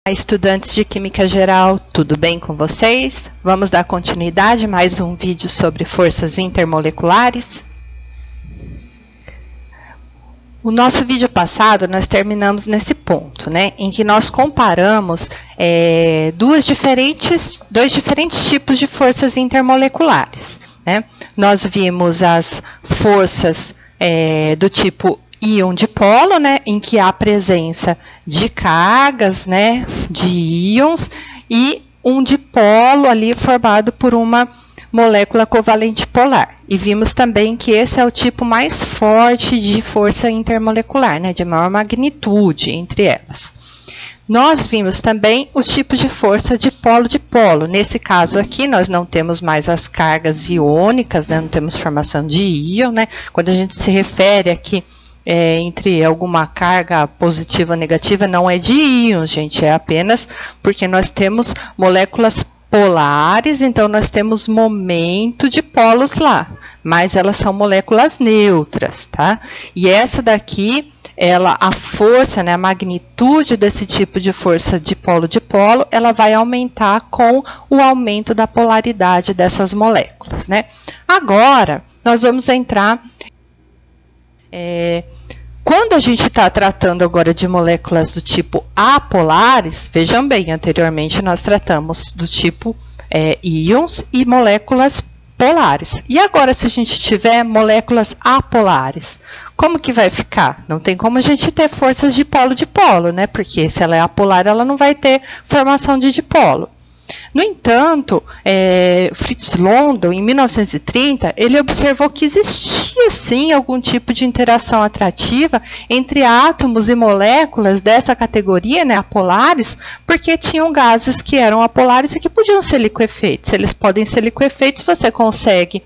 Estudantes de Química Geral, tudo bem com vocês? Vamos dar continuidade a mais um vídeo sobre forças intermoleculares. O nosso vídeo passado, nós terminamos nesse ponto, né? Em que nós comparamos dois diferentes tipos de forças intermoleculares, né? Nós vimos as forças do tipo íon dipolo, né, em que há presença de cargas, né, de íons, e um dipolo ali formado por uma molécula covalente polar. E vimos também que esse é o tipo mais forte de força intermolecular, né, de maior magnitude entre elas. Nós vimos também os tipos de força de polo. Nesse caso aqui, nós não temos mais as cargas iônicas, né, não temos formação de íon, né. Quando a gente se refere aqui entre alguma carga positiva ou negativa, não é de íons, gente, é apenas porque nós temos moléculas polares, então nós temos momento de polos lá, mas elas são moléculas neutras, tá? E essa daqui, a força, né, a magnitude desse tipo de força de polo, ela vai aumentar com o aumento da polaridade dessas moléculas, né? Agora, nós vamos entrar quando a gente está tratando agora de moléculas do tipo apolares, vejam bem, anteriormente nós tratamos do tipo íons e moléculas polares. E agora, se a gente tiver moléculas apolares, como que vai ficar? Não tem como a gente ter forças de polo, né? Porque se ela é apolar, ela não vai ter formação de dipolo. No entanto, Fritz London, em 1930, ele observou que existia sim algum tipo de interação atrativa entre átomos e moléculas dessa categoria, né, apolares, porque tinham gases que eram apolares e que podiam ser liquefeitos. Se eles podem ser liquefeitos, você consegue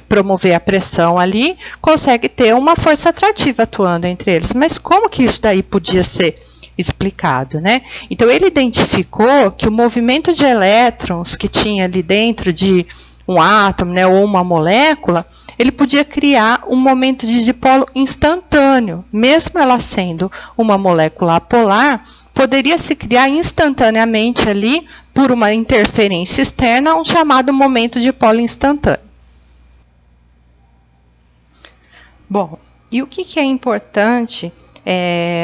promover a pressão ali, consegue ter uma força atrativa atuando entre eles. Mas como que isso daí podia ser explicado, né? Então, ele identificou que o movimento de elétrons que tinha ali dentro de um átomo, né, ou uma molécula, ele podia criar um momento de dipolo instantâneo, mesmo ela sendo uma molécula apolar, poderia se criar instantaneamente ali, por uma interferência externa, um chamado momento de dipolo instantâneo. Bom, e o que é importante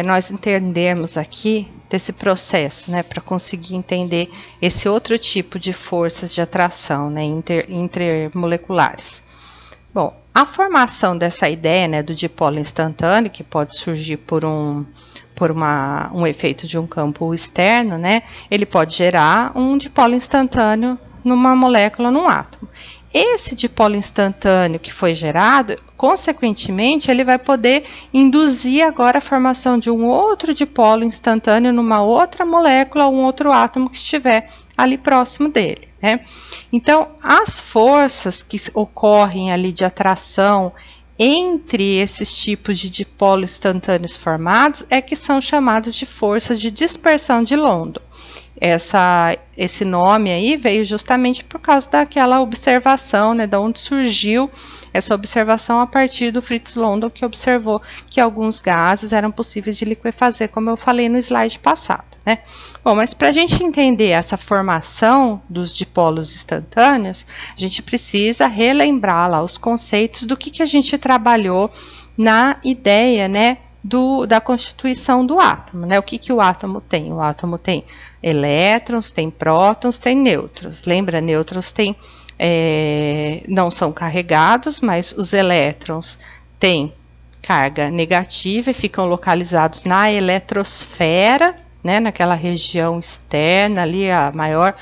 nós entendermos aqui desse processo, né, para conseguir entender esse outro tipo de forças de atração, né, intermoleculares. Bom, a formação dessa ideia, né, do dipolo instantâneo, que pode surgir por um efeito de um campo externo, né, ele pode gerar um dipolo instantâneo numa molécula, num átomo. Esse dipolo instantâneo que foi gerado, consequentemente, ele vai poder induzir agora a formação de um outro dipolo instantâneo numa outra molécula ou um outro átomo que estiver ali próximo dele, né? Então, as forças que ocorrem ali de atração entre esses tipos de dipolos instantâneos formados que são chamadas de forças de dispersão de London. Esse nome aí veio justamente por causa daquela observação, né, de onde surgiu essa observação a partir do Fritz London, que observou que alguns gases eram possíveis de liquefazer, como eu falei no slide passado, né? Bom, mas para a gente entender essa formação dos dipolos instantâneos, a gente precisa relembrar lá os conceitos do que a gente trabalhou na ideia, né, da constituição do átomo, né? O que o átomo tem? O átomo tem elétrons, tem prótons, tem nêutrons. Lembra, nêutrons não são carregados, mas os elétrons têm carga negativa e ficam localizados na eletrosfera, né? Naquela região externa ali, maior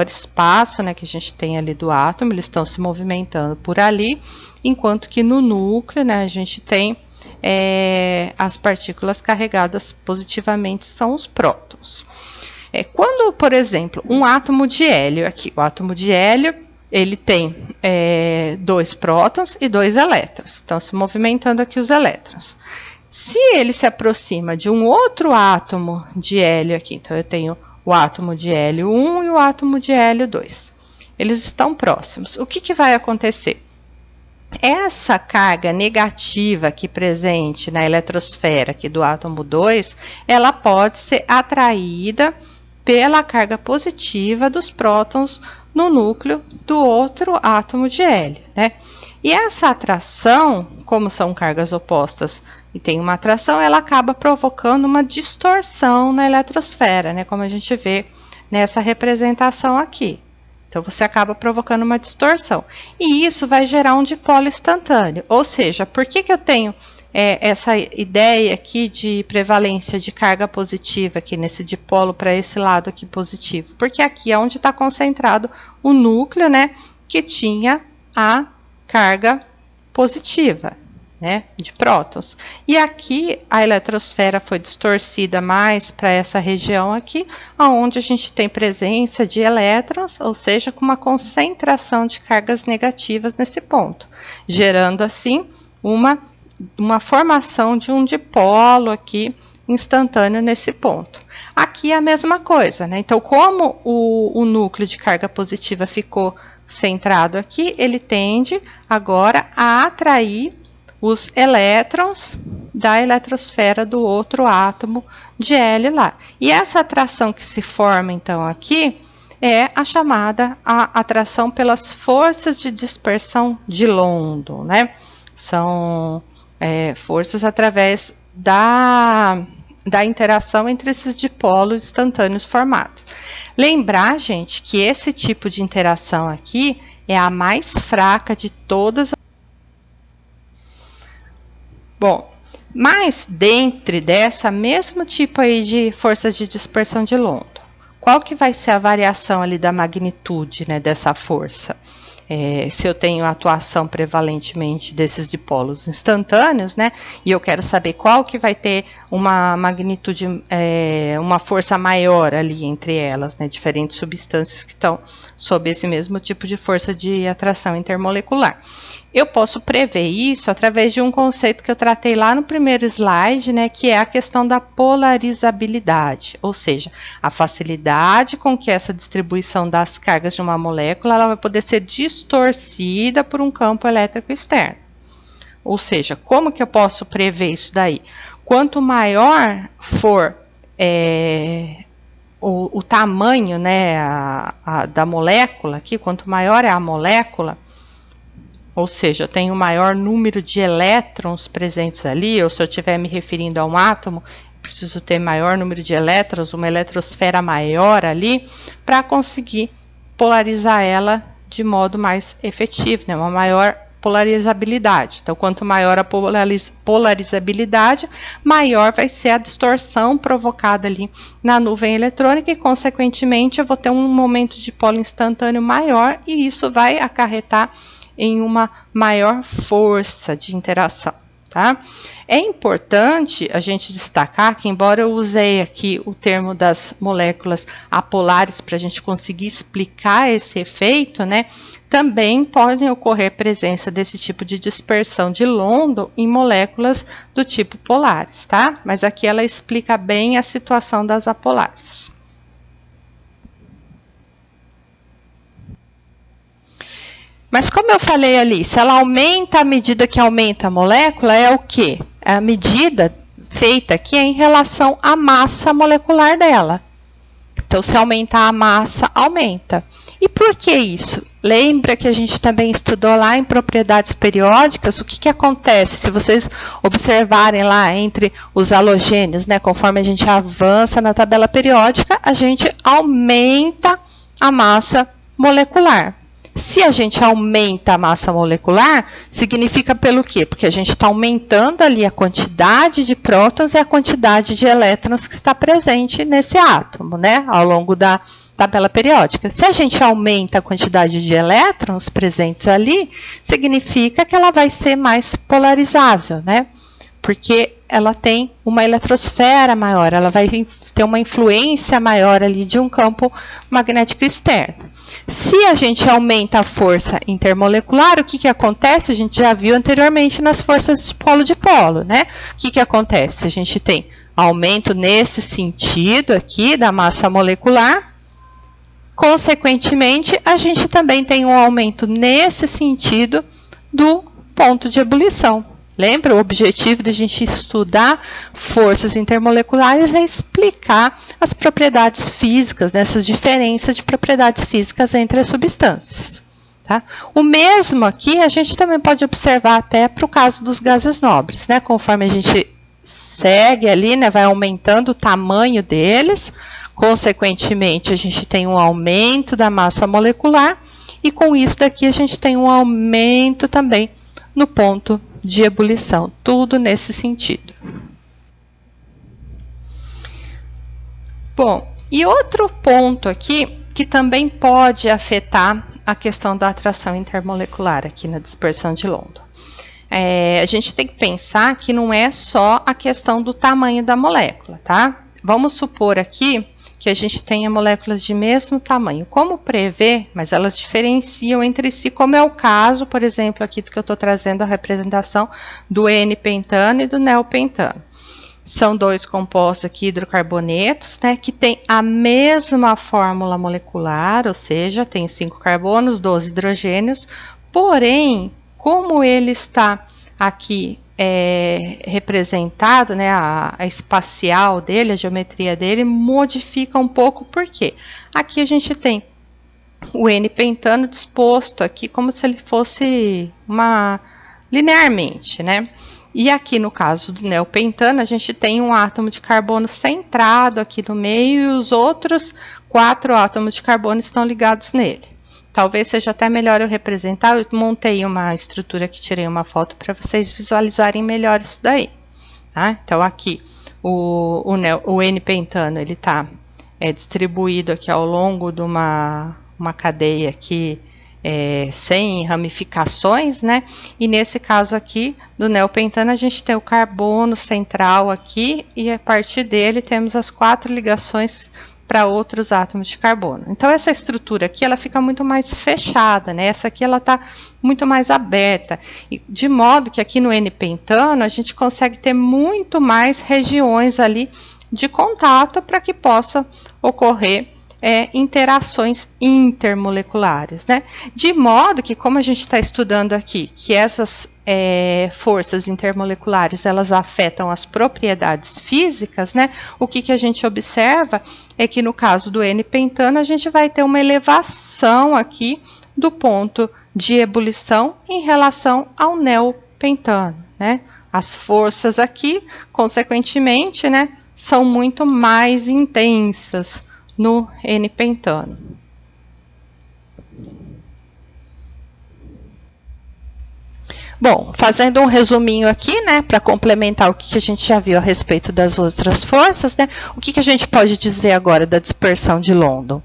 espaço, né, que a gente tem ali do átomo, eles estão se movimentando por ali, enquanto que no núcleo, né, a gente tem as partículas carregadas positivamente são os prótons. Quando, por exemplo, um átomo de hélio, aqui, o átomo de hélio, ele tem 2 prótons e 2 elétrons, estão se movimentando aqui os elétrons. Se ele se aproxima de um outro átomo de hélio aqui, então eu tenho o átomo de hélio 1 e o átomo de hélio 2, eles estão próximos. O que vai acontecer? essa carga negativa aqui presente na eletrosfera aqui do átomo 2, ela pode ser atraída pela carga positiva dos prótons no núcleo do outro átomo de hélio, né? E essa atração, como são cargas opostas e tem uma atração, ela acaba provocando uma distorção na eletrosfera, né? Como a gente vê nessa representação aqui. Então, você acaba provocando uma distorção. E isso vai gerar um dipolo instantâneo. Ou seja, por que eu tenho essa ideia aqui de prevalência de carga positiva aqui nesse dipolo para esse lado aqui positivo? Porque aqui é onde está concentrado o núcleo, né, que tinha a carga positiva, né, de prótons. E aqui a eletrosfera foi distorcida mais para essa região aqui, onde a gente tem presença de elétrons, ou seja, com uma concentração de cargas negativas nesse ponto, gerando assim uma formação de um dipolo aqui instantâneo nesse ponto. Aqui é a mesma coisa, né? Então, como o núcleo de carga positiva ficou centrado aqui, ele tende agora a atrair os elétrons da eletrosfera do outro átomo de hélio lá. E essa atração que se forma, então, aqui, é a chamada atração pelas forças de dispersão de London, né? São forças através da interação entre esses dipolos instantâneos formados. Lembrar, gente, que esse tipo de interação aqui é a mais fraca de todas. Bom, mas dentro dessa mesmo tipo aí de forças de dispersão de London, qual que vai ser a variação ali da magnitude, né, dessa força? Se eu tenho a atuação prevalentemente desses dipolos instantâneos, né, e eu quero saber qual que vai ter uma magnitude, uma força maior ali entre elas, né, diferentes substâncias que estão sob esse mesmo tipo de força de atração intermolecular. Eu posso prever isso através de um conceito que eu tratei lá no primeiro slide, né, que é a questão da polarizabilidade, ou seja, a facilidade com que essa distribuição das cargas de uma molécula ela vai poder ser distorcida por um campo elétrico externo. Ou seja, como que eu posso prever isso daí? Quanto maior for o tamanho, né, da molécula aqui, quanto maior é a molécula, ou seja, eu tenho um maior número de elétrons presentes ali, ou se eu estiver me referindo a um átomo, preciso ter maior número de elétrons, uma eletrosfera maior ali, para conseguir polarizar ela de modo mais efetivo, né? Uma maior polarizabilidade. Então, quanto maior a polarizabilidade, maior vai ser a distorção provocada ali na nuvem eletrônica e, consequentemente, eu vou ter um momento de dipolo instantâneo maior e isso vai acarretar em uma maior força de interação, tá? É importante a gente destacar que, embora eu usei aqui o termo das moléculas apolares para a gente conseguir explicar esse efeito, né? Também podem ocorrer presença desse tipo de dispersão de London em moléculas do tipo polares, tá? Mas aqui ela explica bem a situação das apolares. Mas como eu falei ali, se ela aumenta à medida que aumenta a molécula, é o quê? A medida feita aqui é em relação à massa molecular dela. Então, se aumentar a massa, aumenta. E por que isso? Lembra que a gente também estudou lá em propriedades periódicas, o que acontece se vocês observarem lá entre os halogênios, né? Conforme a gente avança na tabela periódica, a gente aumenta a massa molecular. Se a gente aumenta a massa molecular, significa pelo quê? Porque a gente está aumentando ali a quantidade de prótons e a quantidade de elétrons que está presente nesse átomo, né? Ao longo da tabela periódica. Se a gente aumenta a quantidade de elétrons presentes ali, significa que ela vai ser mais polarizável, né? Porque ela tem uma eletrosfera maior, ela vai ter uma influência maior ali de um campo magnético externo. Se a gente aumenta a força intermolecular, o que acontece? A gente já viu anteriormente nas forças de polo-dipolo, né? O que acontece? A gente tem aumento nesse sentido aqui da massa molecular. Consequentemente, a gente também tem um aumento nesse sentido do ponto de ebulição. Lembra? O objetivo da gente estudar forças intermoleculares é explicar as propriedades físicas, né, essas diferenças de propriedades físicas entre as substâncias. Tá? O mesmo aqui a gente também pode observar até para o caso dos gases nobres, né? Conforme a gente segue ali, né, vai aumentando o tamanho deles, consequentemente a gente tem um aumento da massa molecular e com isso daqui a gente tem um aumento também no ponto de ebulição, tudo nesse sentido. Bom, e outro ponto aqui que também pode afetar a questão da atração intermolecular aqui na dispersão de London. A gente tem que pensar que não é só a questão do tamanho da molécula, tá? Vamos supor aqui que a gente tenha moléculas de mesmo tamanho. Como prever? Mas elas diferenciam entre si, como é o caso, por exemplo, aqui do que eu estou trazendo a representação do N-pentano e do neopentano. São dois compostos aqui, hidrocarbonetos, né, que tem a mesma fórmula molecular, ou seja, tem 5 carbonos, 12 hidrogênios, porém, como ele está aqui representado, né, a espacial dele, a geometria dele, modifica um pouco, por quê? Aqui a gente tem o N-pentano disposto aqui como se ele fosse linearmente, né? E aqui no caso do neopentano, a gente tem um átomo de carbono centrado aqui no meio e os outros 4 átomos de carbono estão ligados nele. Talvez seja até melhor eu representar, eu montei uma estrutura que tirei uma foto para vocês visualizarem melhor isso daí. Tá? Então aqui o N-pentano ele está distribuído aqui ao longo de uma cadeia aqui sem ramificações, né? E nesse caso aqui do neopentano a gente tem o carbono central aqui e a partir dele temos as 4 ligações para outros átomos de carbono. Então essa estrutura aqui ela fica muito mais fechada, né? Essa aqui ela está muito mais aberta, e de modo que aqui no N-pentano a gente consegue ter muito mais regiões ali de contato para que possa ocorrer interações intermoleculares, né? De modo que, como a gente está estudando aqui, que essas forças intermoleculares, elas afetam as propriedades físicas, né? O que a gente observa é que no caso do N-pentano, a gente vai ter uma elevação aqui do ponto de ebulição em relação ao neopentano, né? As forças aqui, consequentemente, né, são muito mais intensas no N-pentano. Bom, fazendo um resuminho aqui, né, para complementar o que a gente já viu a respeito das outras forças, né, o que a gente pode dizer agora da dispersão de London?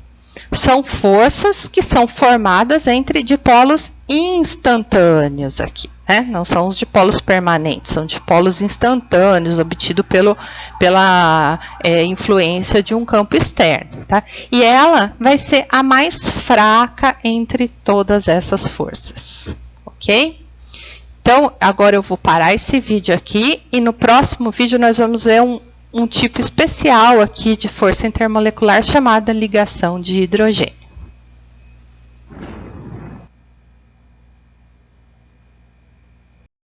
São forças que são formadas entre dipolos instantâneos aqui, né? Não são os dipolos permanentes, são dipolos instantâneos obtidos pela influência de um campo externo, tá? E ela vai ser a mais fraca entre todas essas forças, ok? Então, agora eu vou parar esse vídeo aqui e no próximo vídeo nós vamos ver um tipo especial aqui de força intermolecular chamada ligação de hidrogênio.